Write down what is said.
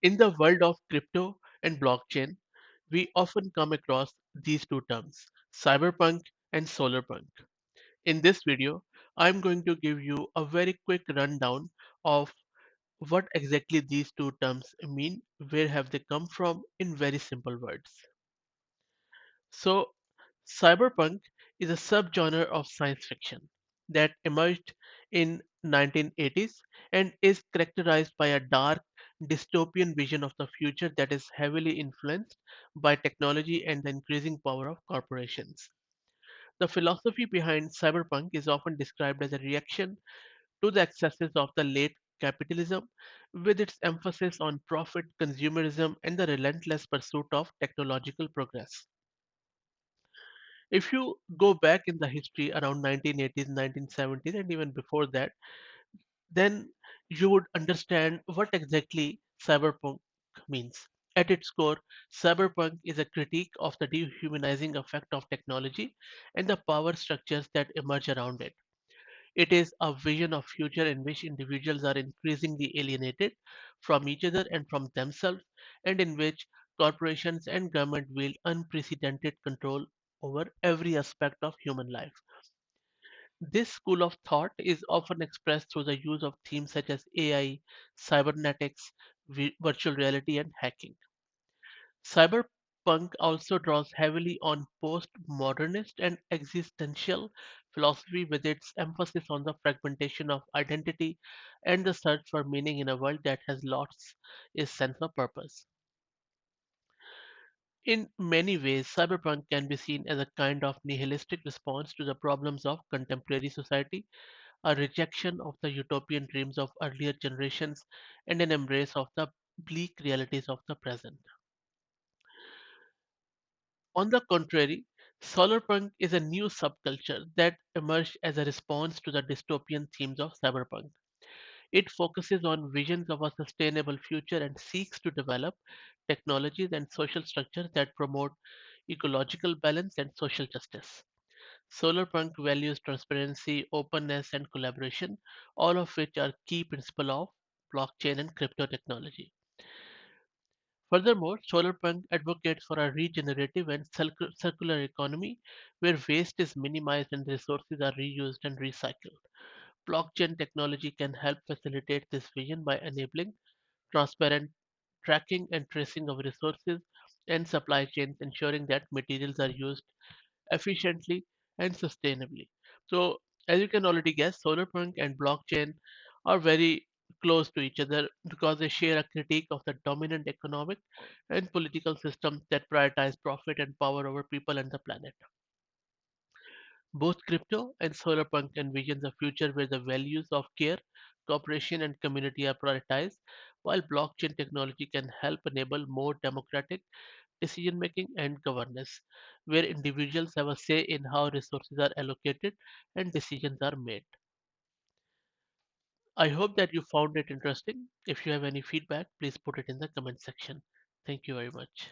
In the world of crypto and blockchain, we often come across these two terms, cyberpunk and solarpunk. In this video, I'm going to give you a very quick rundown of what exactly these two terms mean, where have they come from in very simple words. So, cyberpunk is a subgenre of science fiction that emerged in 1980s and is characterized by a dark dystopian vision of the future that is heavily influenced by technology and the increasing power of corporations. The philosophy behind cyberpunk is often described as a reaction to the excesses of the late capitalism, with its emphasis on profit, consumerism, and the relentless pursuit of technological progress. If you go back in the history around 1980s, 1970s, and even before that, then you would understand what exactly cyberpunk means. At its core, cyberpunk is a critique of the dehumanizing effect of technology and the power structures that emerge around it. It is a vision of future in which individuals are increasingly alienated from each other and from themselves, and in which corporations and government wield unprecedented control over every aspect of human life. This school of thought is often expressed through the use of themes such as AI, cybernetics, virtual reality, and hacking. Cyberpunk also draws heavily on postmodernist and existential philosophy with its emphasis on the fragmentation of identity and the search for meaning in a world that has lost its sense of purpose. In many ways, cyberpunk can be seen as a kind of nihilistic response to the problems of contemporary society, a rejection of the utopian dreams of earlier generations, and an embrace of the bleak realities of the present. On the contrary, solarpunk is a new subculture that emerged as a response to the dystopian themes of cyberpunk. It focuses on visions of a sustainable future and seeks to develop technologies and social structures that promote ecological balance and social justice. Solarpunk values transparency, openness, and collaboration, all of which are key principles of blockchain and crypto technology. Furthermore, solarpunk advocates for a regenerative and circular economy where waste is minimized and resources are reused and recycled. Blockchain technology can help facilitate this vision by enabling transparent tracking and tracing of resources and supply chains, ensuring that materials are used efficiently and sustainably. So, as you can already guess, solarpunk and blockchain are very close to each other because they share a critique of the dominant economic and political systems that prioritize profit and power over people and the planet. Both crypto and solarpunk envisions a future where the values of care, cooperation, and community are prioritized, while blockchain technology can help enable more democratic decision making and governance, where individuals have a say in how resources are allocated and decisions are made. I hope that you found it interesting. If you have any feedback, please put it in the comment section. Thank you very much.